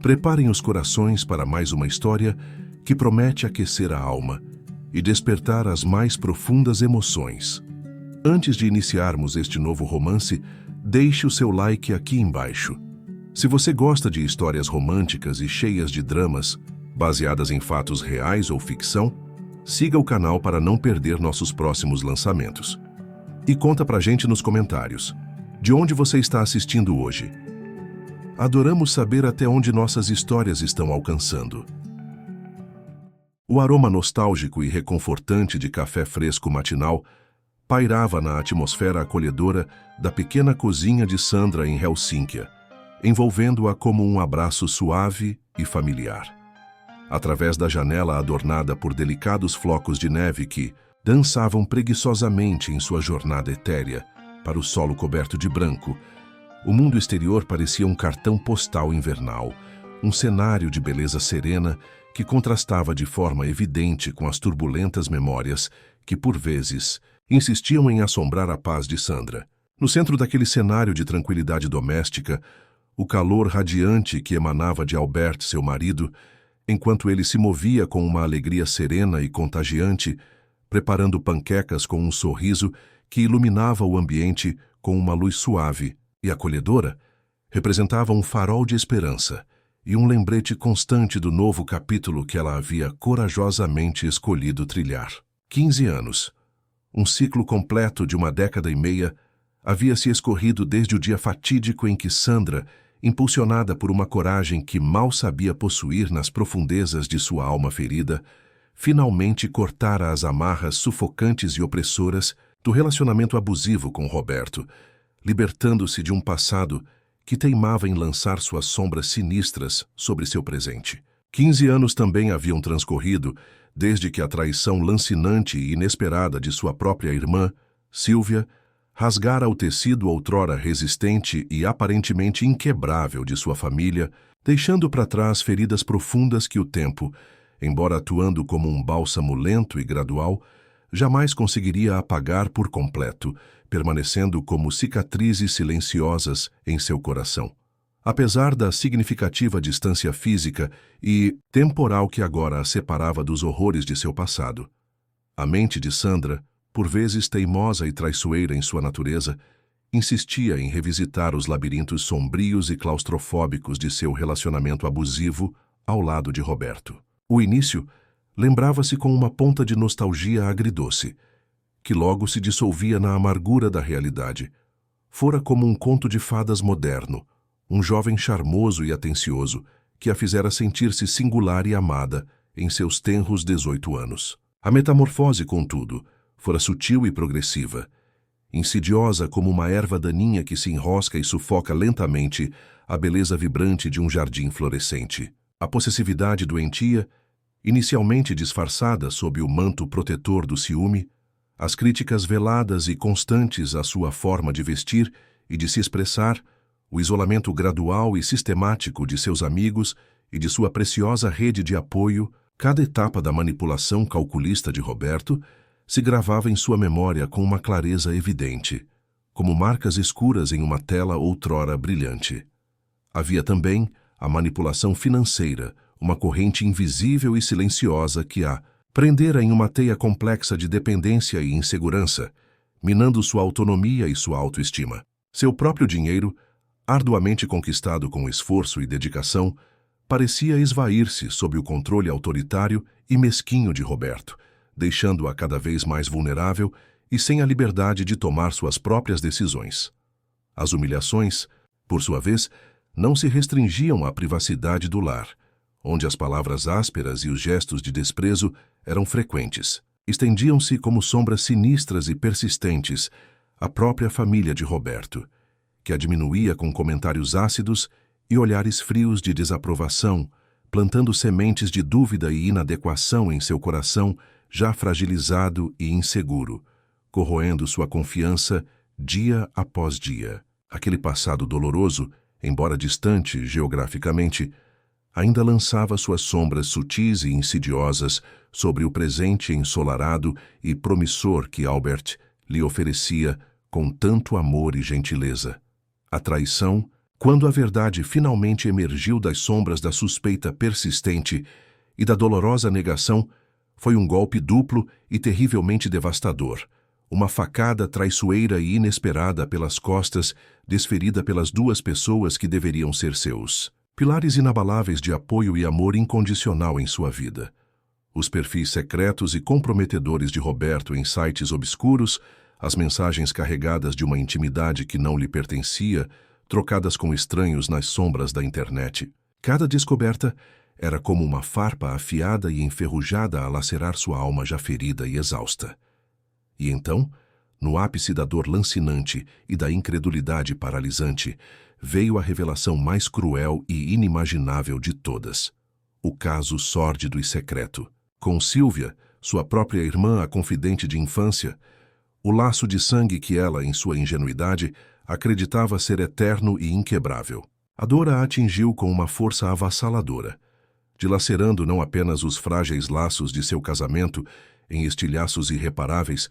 Preparem os corações para mais uma história que promete aquecer a alma e despertar as mais profundas emoções. Antes de iniciarmos este novo romance, deixe o seu like aqui embaixo. Se você gosta de histórias românticas e cheias de dramas, baseadas em fatos reais ou ficção, siga o canal para não perder nossos próximos lançamentos. E conta pra gente nos comentários, de onde você está assistindo hoje. Adoramos saber até onde nossas histórias estão alcançando. O aroma nostálgico e reconfortante de café fresco matinal pairava na atmosfera acolhedora da pequena cozinha de Sandra em Helsínquia, envolvendo-a como um abraço suave e familiar. Através da janela adornada por delicados flocos de neve que dançavam preguiçosamente em sua jornada etérea para o solo coberto de branco, o mundo exterior parecia um cartão postal invernal, um cenário de beleza serena que contrastava de forma evidente com as turbulentas memórias que, por vezes, insistiam em assombrar a paz de Sandra. No centro daquele cenário de tranquilidade doméstica, o calor radiante que emanava de Albert, seu marido, enquanto ele se movia com uma alegria serena e contagiante, preparando panquecas com um sorriso que iluminava o ambiente com uma luz suave e acolhedora, representava um farol de esperança e um lembrete constante do novo capítulo que ela havia corajosamente escolhido trilhar. 15 anos, um ciclo completo de uma década e meia, havia se escorrido desde o dia fatídico em que Sandra, impulsionada por uma coragem que mal sabia possuir nas profundezas de sua alma ferida, finalmente cortara as amarras sufocantes e opressoras do relacionamento abusivo com Roberto, libertando-se de um passado que teimava em lançar suas sombras sinistras sobre seu presente. 15 anos também haviam transcorrido desde que a traição lancinante e inesperada de sua própria irmã, Sílvia, rasgara o tecido outrora resistente e aparentemente inquebrável de sua família, deixando para trás feridas profundas que o tempo, embora atuando como um bálsamo lento e gradual, jamais conseguiria apagar por completo, permanecendo como cicatrizes silenciosas em seu coração. Apesar da significativa distância física e temporal que agora a separava dos horrores de seu passado, a mente de Sandra, por vezes teimosa e traiçoeira em sua natureza, insistia em revisitar os labirintos sombrios e claustrofóbicos de seu relacionamento abusivo ao lado de Roberto. O início lembrava-se com uma ponta de nostalgia agridoce, que logo se dissolvia na amargura da realidade. Fora como um conto de fadas moderno, um jovem charmoso e atencioso que a fizera sentir-se singular e amada em seus tenros 18 anos. A metamorfose, contudo, fora sutil e progressiva, insidiosa como uma erva daninha que se enrosca e sufoca lentamente a beleza vibrante de um jardim florescente. A possessividade doentia, inicialmente disfarçada sob o manto protetor do ciúme, as críticas veladas e constantes à sua forma de vestir e de se expressar, o isolamento gradual e sistemático de seus amigos e de sua preciosa rede de apoio, cada etapa da manipulação calculista de Roberto se gravava em sua memória com uma clareza evidente, como marcas escuras em uma tela outrora brilhante. Havia também a manipulação financeira, uma corrente invisível e silenciosa que a prendera em uma teia complexa de dependência e insegurança, minando sua autonomia e sua autoestima. Seu próprio dinheiro, arduamente conquistado com esforço e dedicação, parecia esvair-se sob o controle autoritário e mesquinho de Roberto, deixando-a cada vez mais vulnerável e sem a liberdade de tomar suas próprias decisões. As humilhações, por sua vez, não se restringiam à privacidade do lar, onde as palavras ásperas e os gestos de desprezo eram frequentes. Estendiam-se como sombras sinistras e persistentes à própria família de Roberto, que a diminuía com comentários ácidos e olhares frios de desaprovação, plantando sementes de dúvida e inadequação em seu coração já fragilizado e inseguro, corroendo sua confiança dia após dia. Aquele passado doloroso, embora distante geograficamente, ainda lançava suas sombras sutis e insidiosas sobre o presente ensolarado e promissor que Albert lhe oferecia com tanto amor e gentileza. A traição, Quando a verdade finalmente emergiu das sombras da suspeita persistente e da dolorosa negação, foi um golpe duplo e terrivelmente devastador. Uma facada traiçoeira e inesperada pelas costas, desferida pelas duas pessoas que deveriam ser seus pilares inabaláveis de apoio e amor incondicional em sua vida. Os perfis secretos e comprometedores de Roberto em sites obscuros, as mensagens carregadas de uma intimidade que não lhe pertencia, trocadas com estranhos nas sombras da internet. Cada descoberta era como uma farpa afiada e enferrujada a lacerar sua alma já ferida e exausta. E então, no ápice da dor lancinante e da incredulidade paralisante, veio a revelação mais cruel e inimaginável de todas. O caso sórdido e secreto. Com Sílvia, sua própria irmã, a confidente de infância, o laço de sangue que ela, em sua ingenuidade, acreditava ser eterno e inquebrável. A dor a atingiu com uma força avassaladora, dilacerando não apenas os frágeis laços de seu casamento em estilhaços irreparáveis,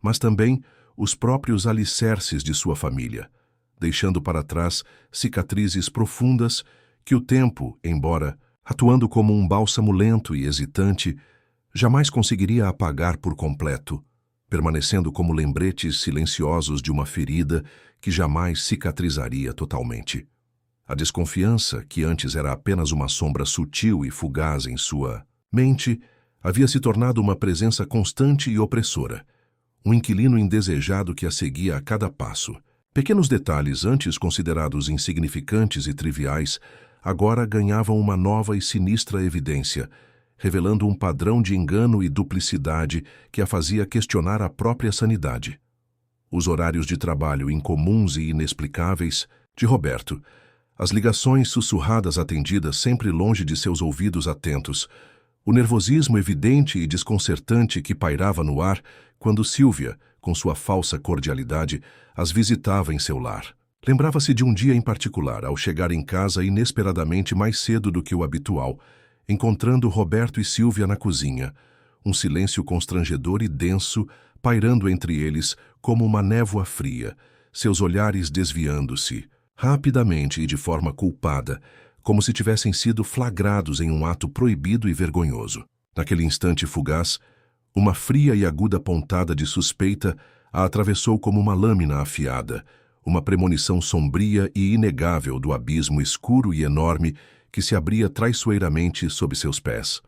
mas também os próprios alicerces de sua família, deixando para trás cicatrizes profundas que o tempo, embora atuando como um bálsamo lento e hesitante, jamais conseguiria apagar por completo, permanecendo como lembretes silenciosos de uma ferida que jamais cicatrizaria totalmente. A desconfiança, que antes era apenas uma sombra sutil e fugaz em sua mente, havia se tornado uma presença constante e opressora, um inquilino indesejado que a seguia a cada passo. Pequenos detalhes, antes considerados insignificantes e triviais, agora ganhavam uma nova e sinistra evidência, revelando um padrão de engano e duplicidade que a fazia questionar a própria sanidade. Os horários de trabalho incomuns e inexplicáveis de Roberto, as ligações sussurradas atendidas sempre longe de seus ouvidos atentos, o nervosismo evidente e desconcertante que pairava no ar quando Sílvia, com sua falsa cordialidade, as visitava em seu lar. Lembrava-se de um dia em particular, ao chegar em casa inesperadamente mais cedo do que o habitual, encontrando Roberto e Sílvia na cozinha, um silêncio constrangedor e denso pairando entre eles como uma névoa fria, seus olhares desviando-se, rapidamente e de forma culpada, como se tivessem sido flagrados em um ato proibido e vergonhoso. Naquele instante fugaz, uma fria e aguda pontada de suspeita a atravessou como uma lâmina afiada, uma premonição sombria e inegável do abismo escuro e enorme que se abria traiçoeiramente sob seus pés.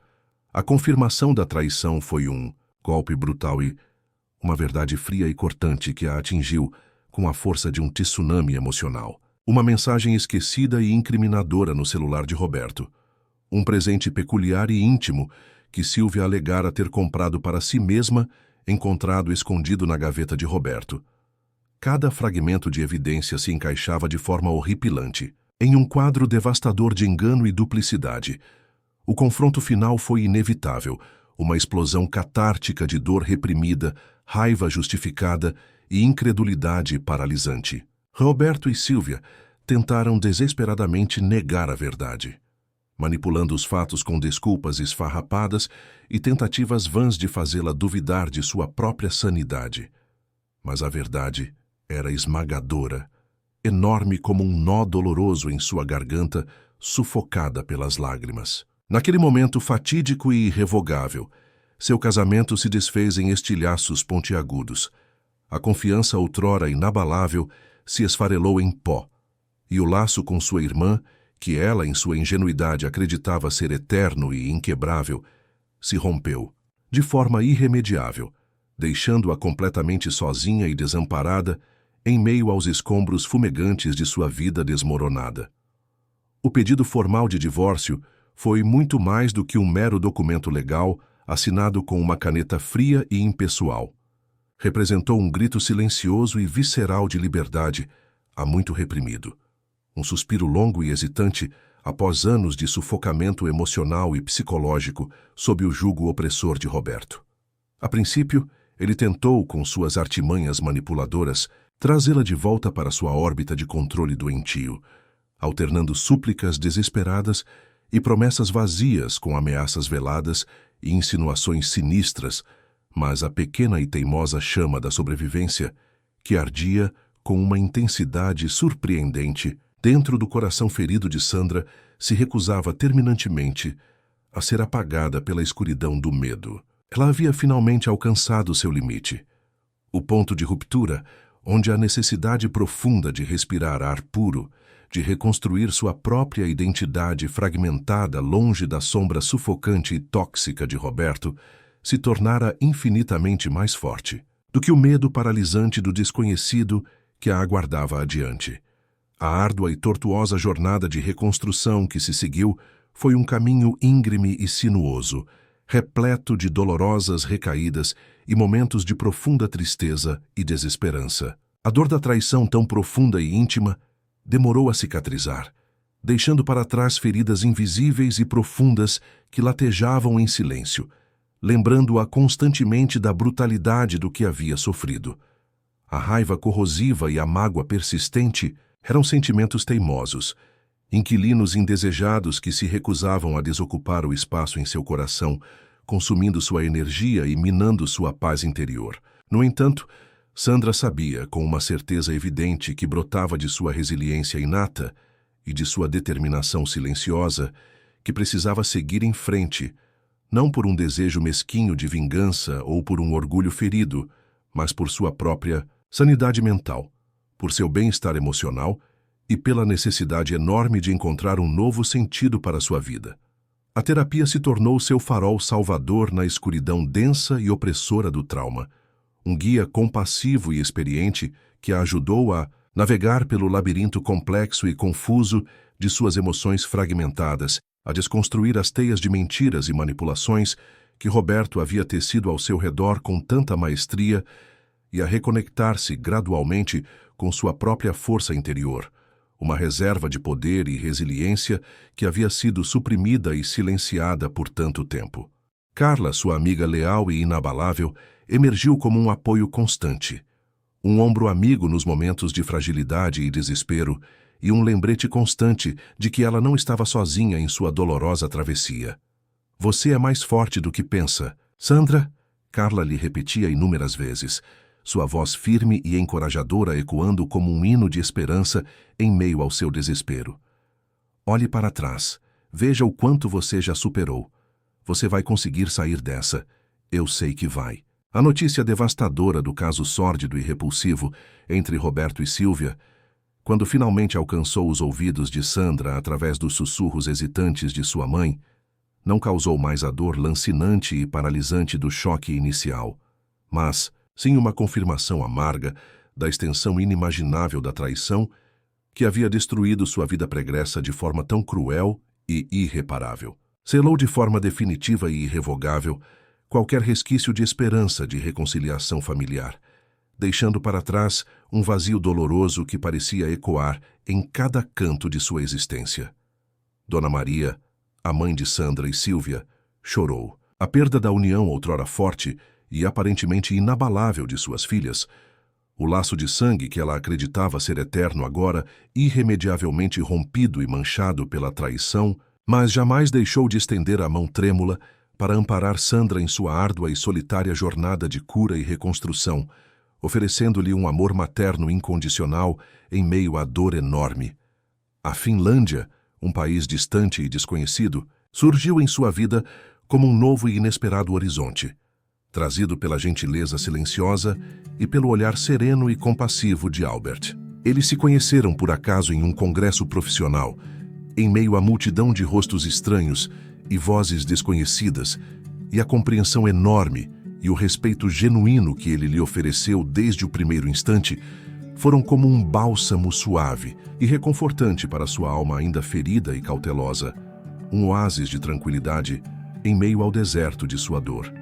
A confirmação da traição foi um golpe brutal e uma verdade fria e cortante que a atingiu com a força de um tsunami emocional. Uma mensagem esquecida e incriminadora no celular de Roberto. Um presente peculiar e íntimo que Sílvia alegara ter comprado para si mesma, encontrado escondido na gaveta de Roberto. Cada fragmento de evidência se encaixava de forma horripilante, em um quadro devastador de engano e duplicidade. O confronto final foi inevitável, uma explosão catártica de dor reprimida, raiva justificada e incredulidade paralisante. Roberto e Sílvia tentaram desesperadamente negar a verdade, manipulando os fatos com desculpas esfarrapadas e tentativas vãs de fazê-la duvidar de sua própria sanidade. Mas a verdade era esmagadora, enorme como um nó doloroso em sua garganta, sufocada pelas lágrimas. Naquele momento fatídico e irrevogável, seu casamento se desfez em estilhaços pontiagudos. A confiança outrora inabalável se esfarelou em pó, e o laço com sua irmã, que ela em sua ingenuidade acreditava ser eterno e inquebrável, se rompeu, de forma irremediável, deixando-a completamente sozinha e desamparada em meio aos escombros fumegantes de sua vida desmoronada. O pedido formal de divórcio foi muito mais do que um mero documento legal assinado com uma caneta fria e impessoal. Representou um grito silencioso e visceral de liberdade, há muito reprimido. Um suspiro longo e hesitante após anos de sufocamento emocional e psicológico sob o jugo opressor de Roberto. A princípio, ele tentou, com suas artimanhas manipuladoras, trazê-la de volta para sua órbita de controle doentio, alternando súplicas desesperadas e promessas vazias com ameaças veladas e insinuações sinistras, mas a pequena e teimosa chama da sobrevivência, que ardia com uma intensidade surpreendente, dentro do coração ferido de Sandra, se recusava terminantemente a ser apagada pela escuridão do medo. Ela havia finalmente alcançado seu limite. O ponto de ruptura, onde a necessidade profunda de respirar ar puro, de reconstruir sua própria identidade fragmentada longe da sombra sufocante e tóxica de Roberto, se tornara infinitamente mais forte do que o medo paralisante do desconhecido que a aguardava adiante. A árdua e tortuosa jornada de reconstrução que se seguiu foi um caminho íngreme e sinuoso, repleto de dolorosas recaídas e momentos de profunda tristeza e desesperança. A dor da traição tão profunda e íntima demorou a cicatrizar, deixando para trás feridas invisíveis e profundas que latejavam em silêncio, lembrando-a constantemente da brutalidade do que havia sofrido. A raiva corrosiva e a mágoa persistente eram sentimentos teimosos, inquilinos indesejados que se recusavam a desocupar o espaço em seu coração, consumindo sua energia e minando sua paz interior. No entanto, Sandra sabia, com uma certeza evidente que brotava de sua resiliência inata e de sua determinação silenciosa, que precisava seguir em frente, não por um desejo mesquinho de vingança ou por um orgulho ferido, mas por sua própria sanidade mental, por seu bem-estar emocional e pela necessidade enorme de encontrar um novo sentido para sua vida. A terapia se tornou seu farol salvador na escuridão densa e opressora do trauma, um guia compassivo e experiente que a ajudou a navegar pelo labirinto complexo e confuso de suas emoções fragmentadas, a desconstruir as teias de mentiras e manipulações que Roberto havia tecido ao seu redor com tanta maestria e a reconectar-se gradualmente com sua própria força interior, uma reserva de poder e resiliência que havia sido suprimida e silenciada por tanto tempo. Carla, sua amiga leal e inabalável, emergiu como um apoio constante, um ombro amigo nos momentos de fragilidade e desespero e um lembrete constante de que ela não estava sozinha em sua dolorosa travessia. Você é mais forte do que pensa. Sandra, Carla lhe repetia inúmeras vezes, sua voz firme e encorajadora ecoando como um hino de esperança em meio ao seu desespero. Olhe para trás, veja o quanto você já superou. Você vai conseguir sair dessa. Eu sei que vai. A notícia devastadora do caso sórdido e repulsivo entre Roberto e Sílvia, quando finalmente alcançou os ouvidos de Sandra através dos sussurros hesitantes de sua mãe, não causou mais a dor lancinante e paralisante do choque inicial, mas sim uma confirmação amarga da extensão inimaginável da traição que havia destruído sua vida pregressa de forma tão cruel e irreparável. Selou de forma definitiva e irrevogável qualquer resquício de esperança de reconciliação familiar, deixando para trás um vazio doloroso que parecia ecoar em cada canto de sua existência. Dona Maria, a mãe de Sandra e Sílvia, chorou. A perda da união outrora forte e aparentemente inabalável de suas filhas, o laço de sangue que ela acreditava ser eterno agora irremediavelmente rompido e manchado pela traição, mas jamais deixou de estender a mão trêmula para amparar Sandra em sua árdua e solitária jornada de cura e reconstrução, oferecendo-lhe um amor materno incondicional em meio à dor enorme. A Finlândia, um país distante e desconhecido, surgiu em sua vida como um novo e inesperado horizonte, trazido pela gentileza silenciosa e pelo olhar sereno e compassivo de Albert. Eles se conheceram por acaso em um congresso profissional, em meio à multidão de rostos estranhos e vozes desconhecidas, e a compreensão enorme e o respeito genuíno que ele lhe ofereceu desde o primeiro instante foram como um bálsamo suave e reconfortante para sua alma ainda ferida e cautelosa, um oásis de tranquilidade em meio ao deserto de sua dor.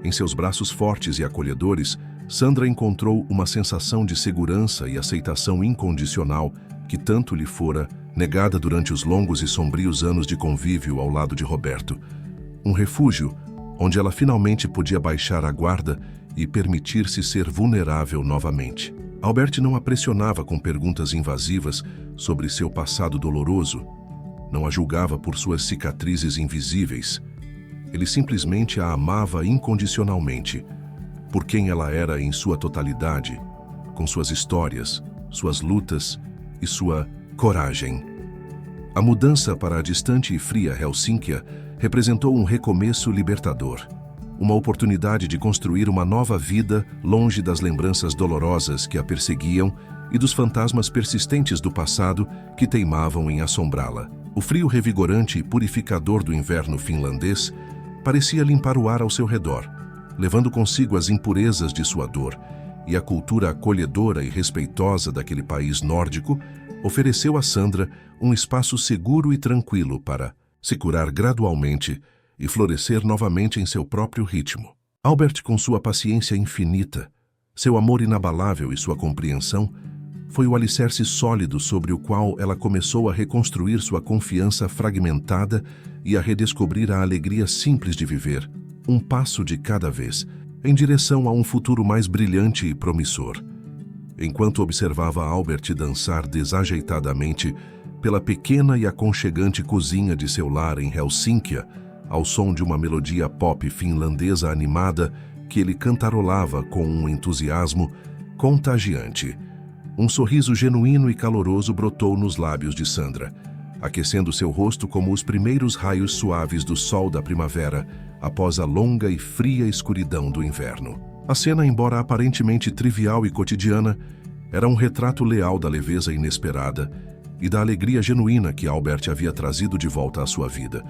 Em seus braços fortes e acolhedores, Sandra encontrou uma sensação de segurança e aceitação incondicional que tanto lhe fora negada durante os longos e sombrios anos de convívio ao lado de Roberto. Um refúgio onde ela finalmente podia baixar a guarda e permitir-se ser vulnerável novamente. Albert não a pressionava com perguntas invasivas sobre seu passado doloroso, não a julgava por suas cicatrizes invisíveis. Ele simplesmente a amava incondicionalmente, por quem ela era em sua totalidade, com suas histórias, suas lutas e sua coragem. A mudança para a distante e fria Helsínquia representou um recomeço libertador. Uma oportunidade de construir uma nova vida longe das lembranças dolorosas que a perseguiam e dos fantasmas persistentes do passado que teimavam em assombrá-la. O frio revigorante e purificador do inverno finlandês parecia limpar o ar ao seu redor, levando consigo as impurezas de sua dor, e a cultura acolhedora e respeitosa daquele país nórdico ofereceu a Sandra um espaço seguro e tranquilo para se curar gradualmente e florescer novamente em seu próprio ritmo. Albert, com sua paciência infinita, seu amor inabalável e sua compreensão, foi o alicerce sólido sobre o qual ela começou a reconstruir sua confiança fragmentada e a redescobrir a alegria simples de viver, um passo de cada vez, em direção a um futuro mais brilhante e promissor. Enquanto observava Albert dançar desajeitadamente pela pequena e aconchegante cozinha de seu lar em Helsínquia, ao som de uma melodia pop finlandesa animada que ele cantarolava com um entusiasmo contagiante, um sorriso genuíno e caloroso brotou nos lábios de Sandra, aquecendo seu rosto como os primeiros raios suaves do sol da primavera após a longa e fria escuridão do inverno. A cena, embora aparentemente trivial e cotidiana, era um retrato leal da leveza inesperada e da alegria genuína que Albert havia trazido de volta à sua vida,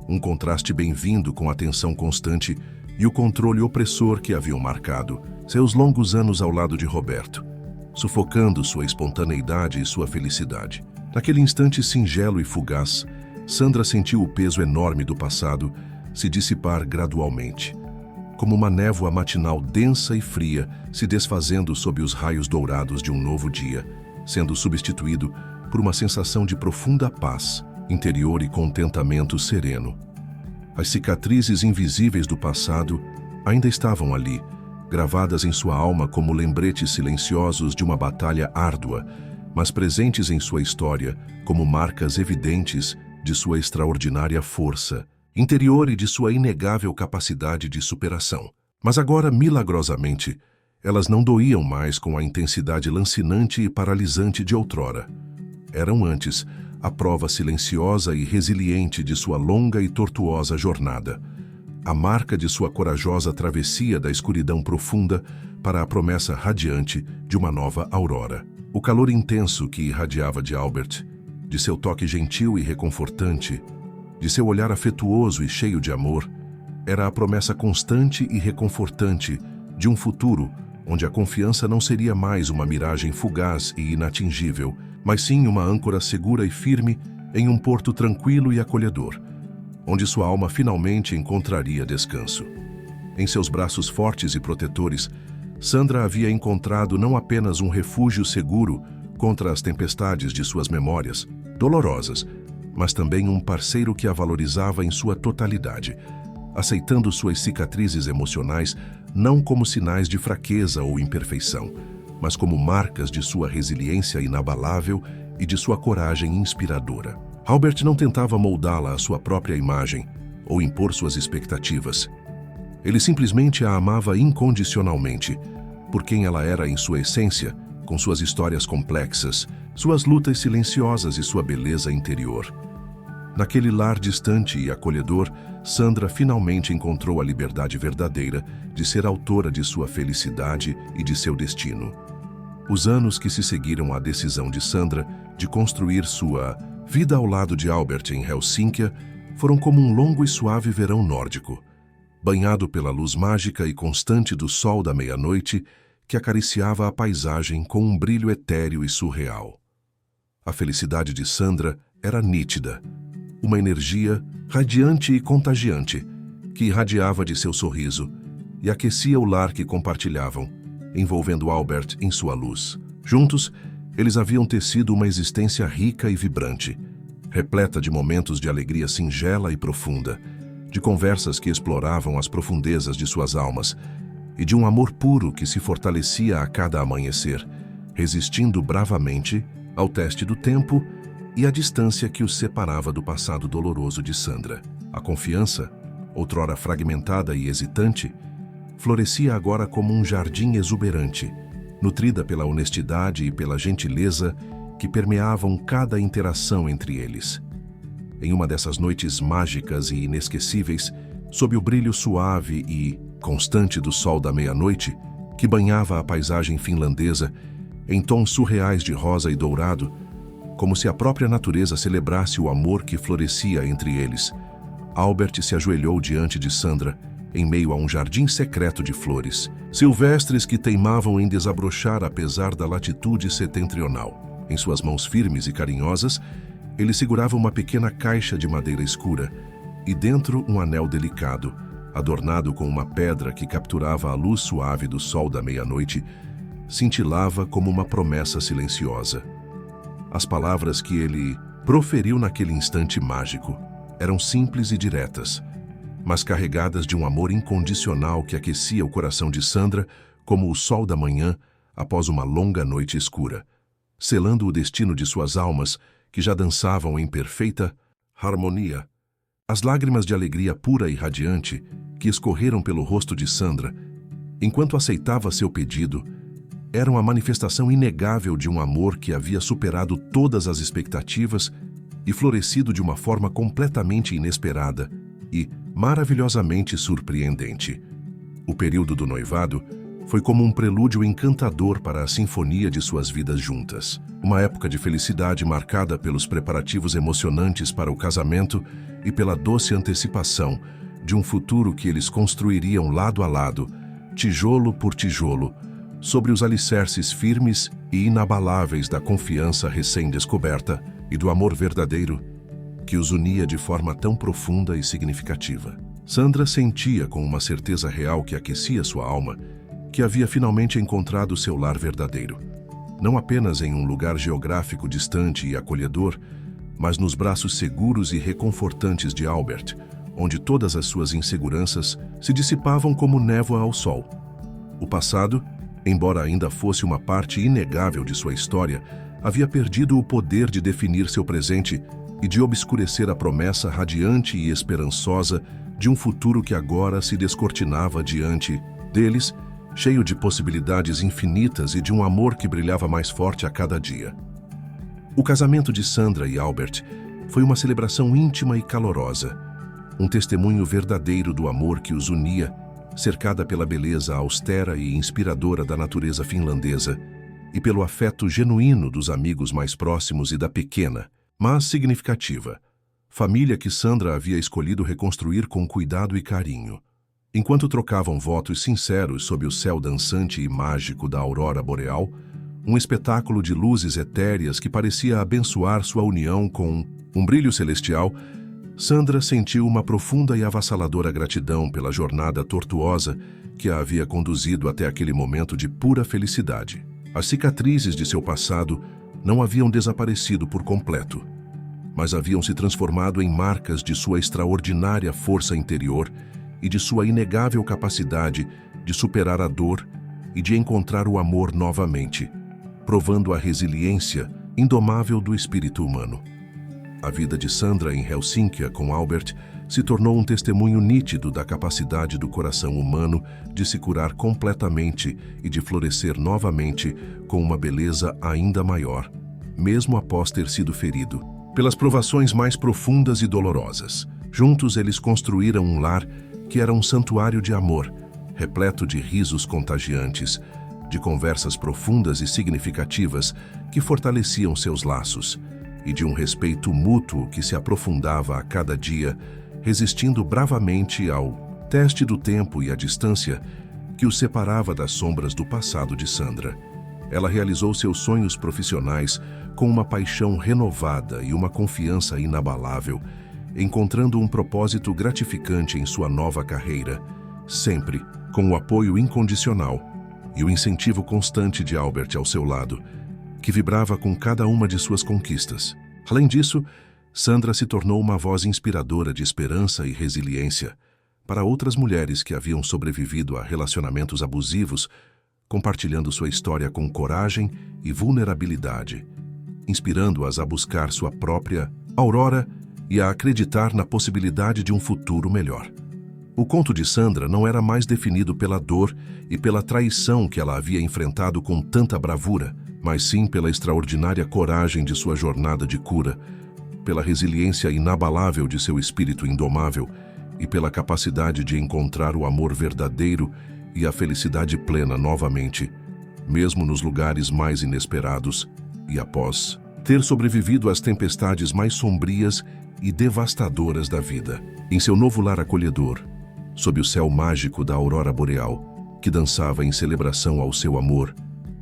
um contraste bem-vindo com a tensão constante e o controle opressor que haviam marcado seus longos anos ao lado de Roberto, sufocando sua espontaneidade e sua felicidade. Naquele instante singelo e fugaz, Sandra sentiu o peso enorme do passado se dissipar gradualmente, como uma névoa matinal densa e fria se desfazendo sob os raios dourados de um novo dia, sendo substituído por uma sensação de profunda paz interior e contentamento sereno. As cicatrizes invisíveis do passado ainda estavam ali, gravadas em sua alma como lembretes silenciosos de uma batalha árdua, mas presentes em sua história como marcas evidentes de sua extraordinária força interior e de sua inegável capacidade de superação. Mas agora, milagrosamente, elas não doíam mais com a intensidade lancinante e paralisante de outrora. Eram antes a prova silenciosa e resiliente de sua longa e tortuosa jornada, a marca de sua corajosa travessia da escuridão profunda para a promessa radiante de uma nova aurora. O calor intenso que irradiava de Albert, de seu toque gentil e reconfortante, de seu olhar afetuoso e cheio de amor, era a promessa constante e reconfortante de um futuro onde a confiança não seria mais uma miragem fugaz e inatingível, mas sim uma âncora segura e firme em um porto tranquilo e acolhedor, onde sua alma finalmente encontraria descanso. Em seus braços fortes e protetores, Sandra havia encontrado não apenas um refúgio seguro contra as tempestades de suas memórias, dolorosas, mas também um parceiro que a valorizava em sua totalidade, aceitando suas cicatrizes emocionais não como sinais de fraqueza ou imperfeição, mas como marcas de sua resiliência inabalável e de sua coragem inspiradora. Albert não tentava moldá-la à sua própria imagem ou impor suas expectativas. Ele simplesmente a amava incondicionalmente, por quem ela era em sua essência, com suas histórias complexas, suas lutas silenciosas e sua beleza interior. Naquele lar distante e acolhedor, Sandra finalmente encontrou a liberdade verdadeira de ser autora de sua felicidade e de seu destino. Os anos que se seguiram à decisão de Sandra de construir sua vida ao lado de Albert em Helsínquia foram como um longo e suave verão nórdico, banhado pela luz mágica e constante do sol da meia-noite que acariciava a paisagem com um brilho etéreo e surreal. A felicidade de Sandra era nítida, uma energia radiante e contagiante que irradiava de seu sorriso e aquecia o lar que compartilhavam, envolvendo Albert em sua luz. Juntos, eles haviam tecido uma existência rica e vibrante, repleta de momentos de alegria singela e profunda, de conversas que exploravam as profundezas de suas almas e de um amor puro que se fortalecia a cada amanhecer, resistindo bravamente ao teste do tempo e à distância que os separava do passado doloroso de Sandra. A confiança, outrora fragmentada e hesitante, florescia agora como um jardim exuberante, nutrida pela honestidade e pela gentileza que permeavam cada interação entre eles. Em uma dessas noites mágicas e inesquecíveis, sob o brilho suave e constante do sol da meia-noite, que banhava a paisagem finlandesa em tons surreais de rosa e dourado, como se a própria natureza celebrasse o amor que florescia entre eles, Albert se ajoelhou diante de Sandra, em meio a um jardim secreto de flores, silvestres que teimavam em desabrochar apesar da latitude setentrional. Em suas mãos firmes e carinhosas, ele segurava uma pequena caixa de madeira escura e dentro um anel delicado, adornado com uma pedra que capturava a luz suave do sol da meia-noite, cintilava como uma promessa silenciosa. As palavras que ele proferiu naquele instante mágico eram simples e diretas, mas carregadas de um amor incondicional que aquecia o coração de Sandra como o sol da manhã após uma longa noite escura, selando o destino de suas almas que já dançavam em perfeita harmonia. As lágrimas de alegria pura e radiante que escorreram pelo rosto de Sandra, enquanto aceitava seu pedido, eram a manifestação inegável de um amor que havia superado todas as expectativas e florescido de uma forma completamente inesperada e maravilhosamente surpreendente. O período do noivado foi como um prelúdio encantador para a sinfonia de suas vidas juntas. Uma época de felicidade marcada pelos preparativos emocionantes para o casamento e pela doce antecipação de um futuro que eles construiriam lado a lado, tijolo por tijolo, sobre os alicerces firmes e inabaláveis da confiança recém-descoberta e do amor verdadeiro que os unia de forma tão profunda e significativa. Sandra sentia com uma certeza real que aquecia sua alma que havia finalmente encontrado seu lar verdadeiro, não apenas em um lugar geográfico distante e acolhedor, mas nos braços seguros e reconfortantes de Albert, onde todas as suas inseguranças se dissipavam como névoa ao sol. O passado, embora ainda fosse uma parte inegável de sua história, havia perdido o poder de definir seu presente e de obscurecer a promessa radiante e esperançosa de um futuro que agora se descortinava diante deles, cheio de possibilidades infinitas e de um amor que brilhava mais forte a cada dia. O casamento de Sandra e Albert foi uma celebração íntima e calorosa, um testemunho verdadeiro do amor que os unia, cercada pela beleza austera e inspiradora da natureza finlandesa e pelo afeto genuíno dos amigos mais próximos e da pequena, mas significativa, família que Sandra havia escolhido reconstruir com cuidado e carinho. Enquanto trocavam votos sinceros sob o céu dançante e mágico da aurora boreal, um espetáculo de luzes etéreas que parecia abençoar sua união com um brilho celestial, Sandra sentiu uma profunda e avassaladora gratidão pela jornada tortuosa que a havia conduzido até aquele momento de pura felicidade. As cicatrizes de seu passado não haviam desaparecido por completo, mas haviam se transformado em marcas de sua extraordinária força interior e de sua inegável capacidade de superar a dor e de encontrar o amor novamente, provando a resiliência indomável do espírito humano. A vida de Sandra em Helsínquia com Albert se tornou um testemunho nítido da capacidade do coração humano de se curar completamente e de florescer novamente com uma beleza ainda maior, mesmo após ter sido ferido pelas provações mais profundas e dolorosas. Juntos eles construíram um lar que era um santuário de amor, repleto de risos contagiantes, de conversas profundas e significativas que fortaleciam seus laços, e de um respeito mútuo que se aprofundava a cada dia, resistindo bravamente ao teste do tempo e a distância que os separava das sombras do passado de Sandra. Ela realizou seus sonhos profissionais com uma paixão renovada e uma confiança inabalável, encontrando um propósito gratificante em sua nova carreira, sempre com o apoio incondicional e o incentivo constante de Albert ao seu lado, que vibrava com cada uma de suas conquistas. Além disso, Sandra se tornou uma voz inspiradora de esperança e resiliência para outras mulheres que haviam sobrevivido a relacionamentos abusivos, compartilhando sua história com coragem e vulnerabilidade, inspirando-as a buscar sua própria aurora e a acreditar na possibilidade de um futuro melhor. O conto de Sandra não era mais definido pela dor e pela traição que ela havia enfrentado com tanta bravura, mas sim pela extraordinária coragem de sua jornada de cura, pela resiliência inabalável de seu espírito indomável e pela capacidade de encontrar o amor verdadeiro e a felicidade plena novamente, mesmo nos lugares mais inesperados e após ter sobrevivido às tempestades mais sombrias e devastadoras da vida. Em seu novo lar acolhedor, sob o céu mágico da aurora boreal, que dançava em celebração ao seu amor,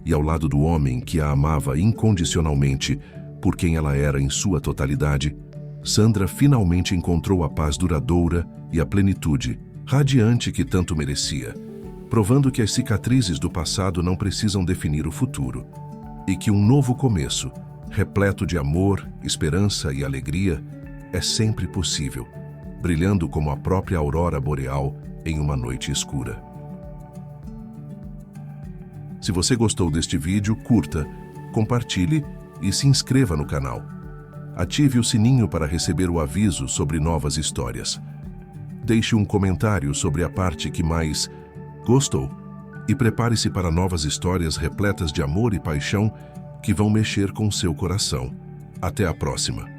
e ao lado do homem que a amava incondicionalmente por quem ela era em sua totalidade, Sandra finalmente encontrou a paz duradoura e a plenitude radiante que tanto merecia, provando que as cicatrizes do passado não precisam definir o futuro, e que um novo começo, repleto de amor, esperança e alegria, é sempre possível, brilhando como a própria aurora boreal em uma noite escura. Se você gostou deste vídeo, curta, compartilhe e se inscreva no canal. Ative o sininho para receber o aviso sobre novas histórias. Deixe um comentário sobre a parte que mais gostou e prepare-se para novas histórias repletas de amor e paixão que vão mexer com seu coração. Até a próxima!